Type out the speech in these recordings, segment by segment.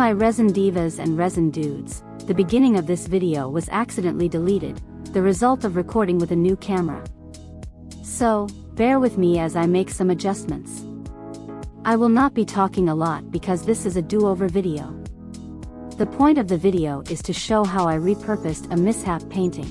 my resin divas and resin dudes, the beginning of this video was accidentally deleted, the result of recording with a new camera. So, bear with me as I make some adjustments. I will not be talking a lot because this is a do-over video. The point of the video is to show how I repurposed a Mishap painting.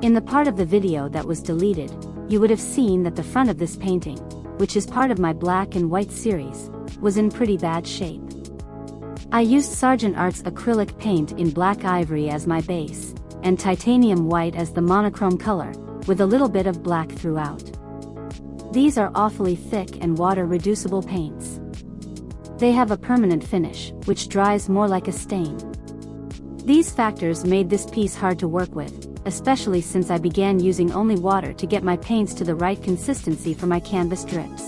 In the part of the video that was deleted, you would have seen that the front of this painting, which is part of my black and white series, was in pretty bad shape. I used Sargent Art's acrylic paint in black ivory as my base, and titanium white as the monochrome color, with a little bit of black throughout. These are awfully thick and water-reducible paints. They have a permanent finish, which dries more like a stain. These factors made this piece hard to work with, especially since I began using only water to get my paints to the right consistency for my canvas drips.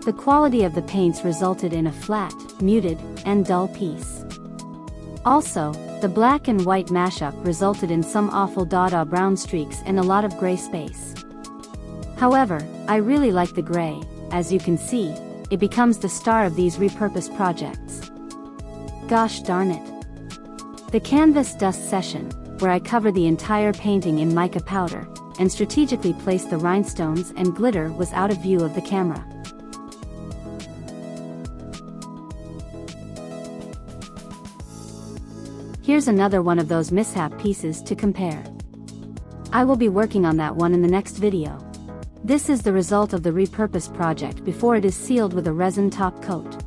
The quality of the paints resulted in a flat, muted, and dull piece. Also, the black and white mashup resulted in some awful dada brown streaks and a lot of gray space. However, I really like the gray. As you can see, it becomes the star of these repurposed projects. Gosh darn it. The canvas dust session, where I cover the entire painting in mica powder, and strategically place the rhinestones and glitter, was out of view of the camera. Here's another one of those Mishap pieces to compare. I will be working on that one in the next video. This is the result of the repurposed project before it is sealed with a resin top coat.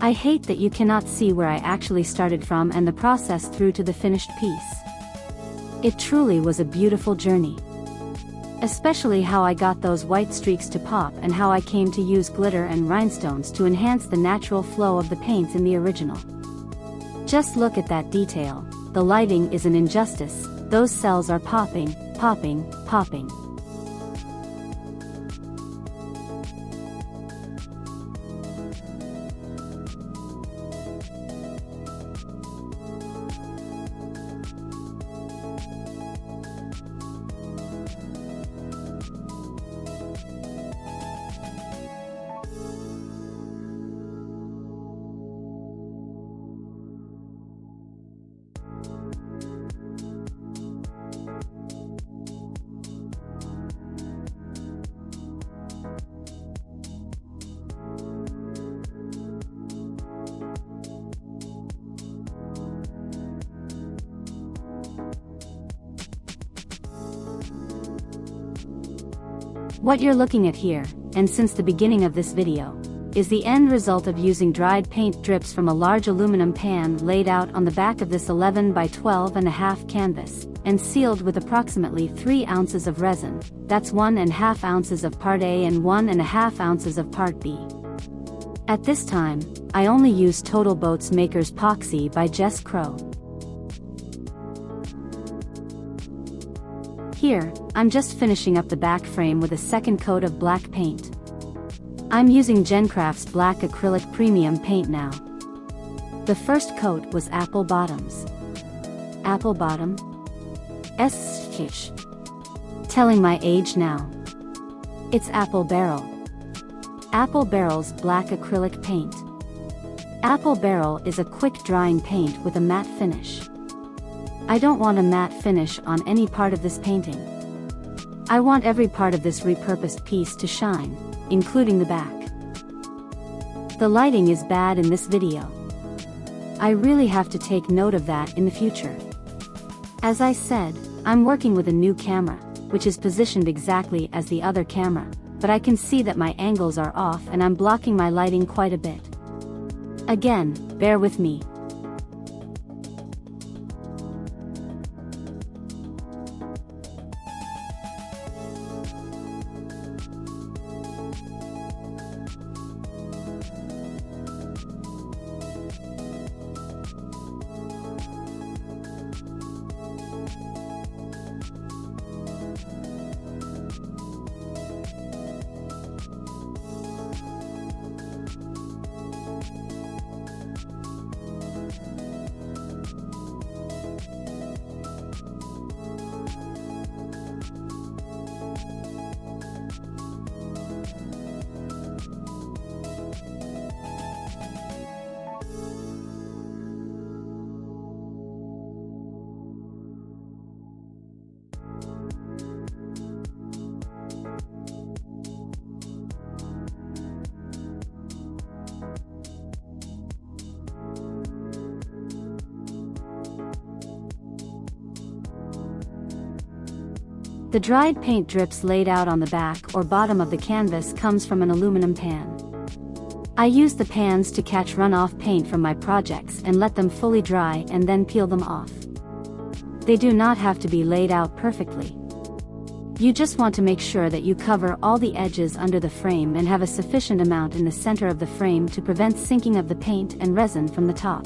I hate that you cannot see where I actually started from and the process through to the finished piece. It truly was a beautiful journey. Especially how I got those white streaks to pop and how I came to use glitter and rhinestones to enhance the natural flow of the paints in the original. Just look at that detail. The lighting is an injustice. Those cells are popping, popping, popping. What you're looking at here, and since the beginning of this video, is the end result of using dried paint drips from a large aluminum pan laid out on the back of this 11 by 12.5 canvas, and sealed with approximately 3 ounces of resin. That's 1.5 ounces of part A and 1.5 ounces of part B. At this time, I only used Total Boats Maker's Epoxy by Jess Crow. Here, I'm just finishing up the back frame with a second coat of black paint. I'm using Gencraft's black acrylic premium paint now. The first coat was Apple Bottoms. Apple Bottom? Skish. Telling my age now. It's Apple Barrel. Apple Barrel's black acrylic paint. Apple Barrel is a quick drying paint with a matte finish. I don't want a matte finish on any part of this painting. I want every part of this repurposed piece to shine, including the back. The lighting is bad in this video. I really have to take note of that in the future. As I said, I'm working with a new camera, which is positioned exactly as the other camera, but I can see that my angles are off and I'm blocking my lighting quite a bit. Again, bear with me. The dried paint drips laid out on the back or bottom of the canvas comes from an aluminum pan. I use the pans to catch runoff paint from my projects and let them fully dry and then peel them off. They do not have to be laid out perfectly. You just want to make sure that you cover all the edges under the frame and have a sufficient amount in the center of the frame to prevent sinking of the paint and resin from the top.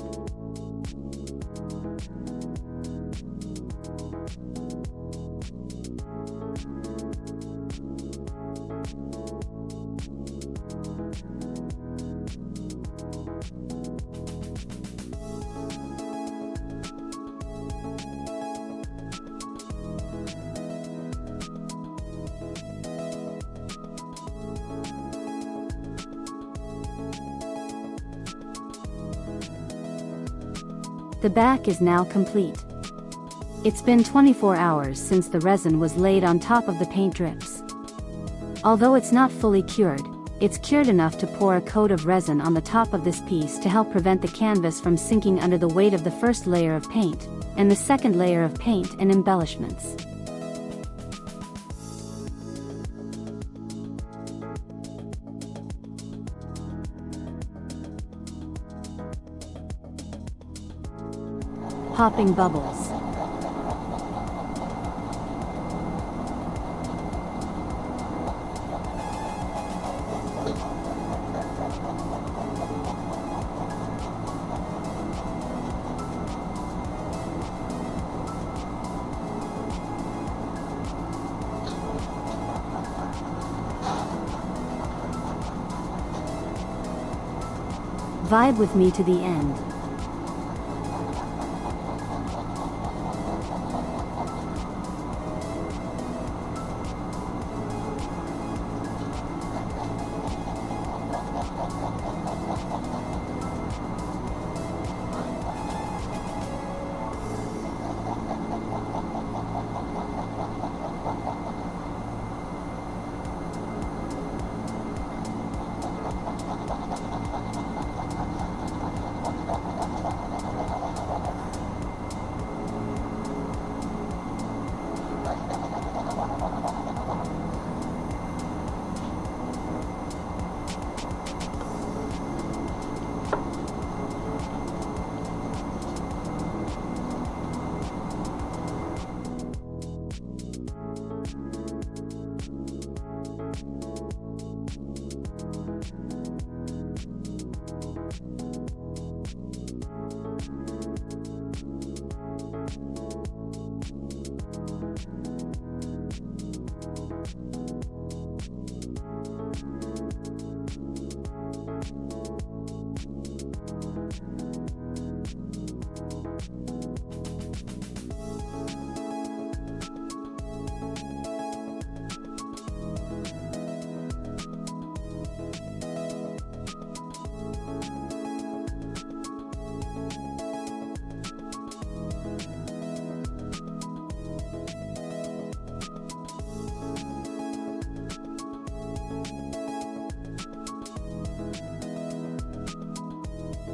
The back is now complete. It's been 24 hours since the resin was laid on top of the paint drips. Although it's not fully cured, it's cured enough to pour a coat of resin on the top of this piece to help prevent the canvas from sinking under the weight of the first layer of paint, and the second layer of paint and embellishments. Popping bubbles. Vibe with me to the end.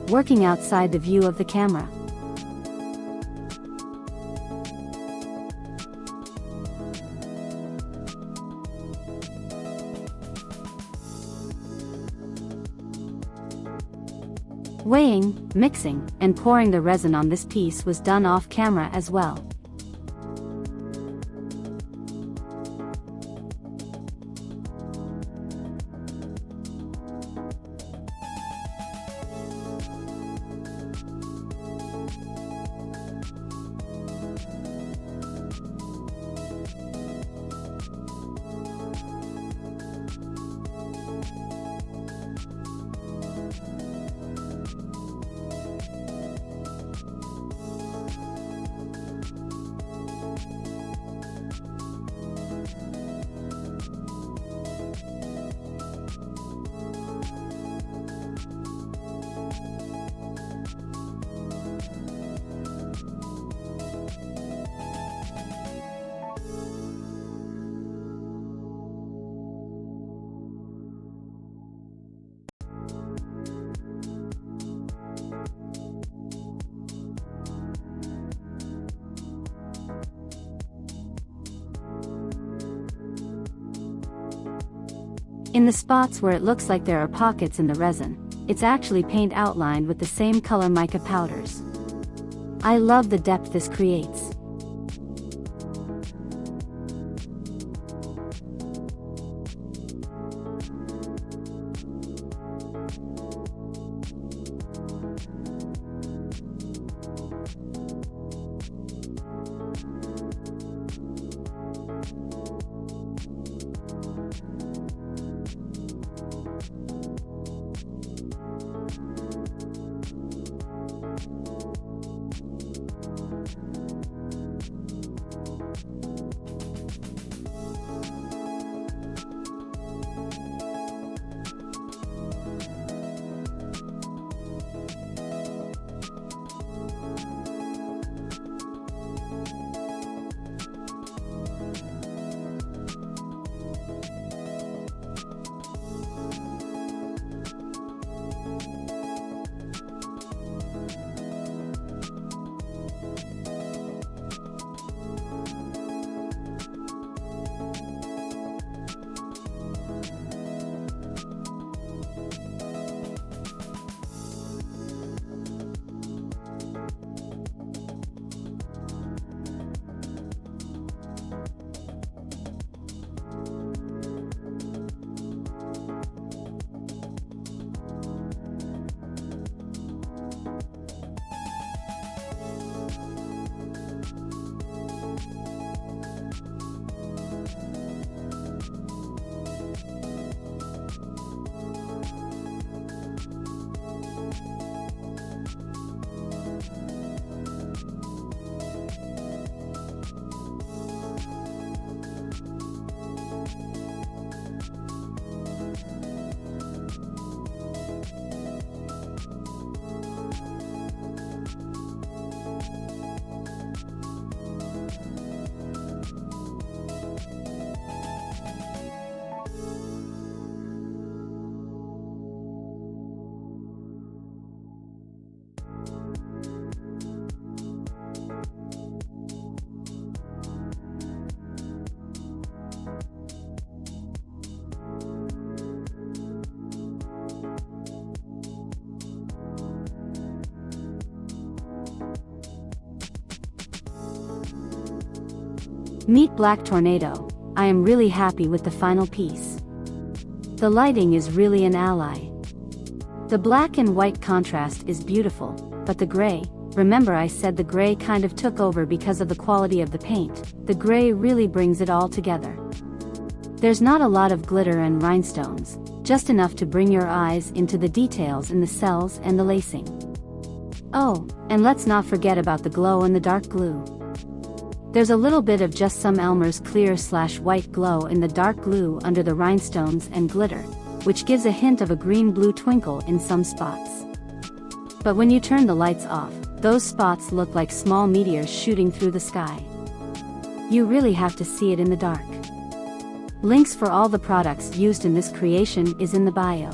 Working outside the view of the camera. Weighing, mixing, and pouring the resin on this piece was done off camera as well. In the spots where it looks like there are pockets in the resin, it's actually paint outlined with the same color mica powders. I love the depth this creates. Meet Black Tornado. I am really happy with the final piece. The lighting is really an ally. The black and white contrast is beautiful, but the gray, remember I said the gray kind of took over because of the quality of the paint, the gray really brings it all together. There's not a lot of glitter and rhinestones, just enough to bring your eyes into the details in the cells and the lacing. Oh, and let's not forget about the glow and the dark glue. There's a little bit of just some Elmer's clear/white glow in the dark glue under the rhinestones and glitter, which gives a hint of a green-blue twinkle in some spots. But when you turn the lights off, those spots look like small meteors shooting through the sky. You really have to see it in the dark. Links for all the products used in this creation is in the bio.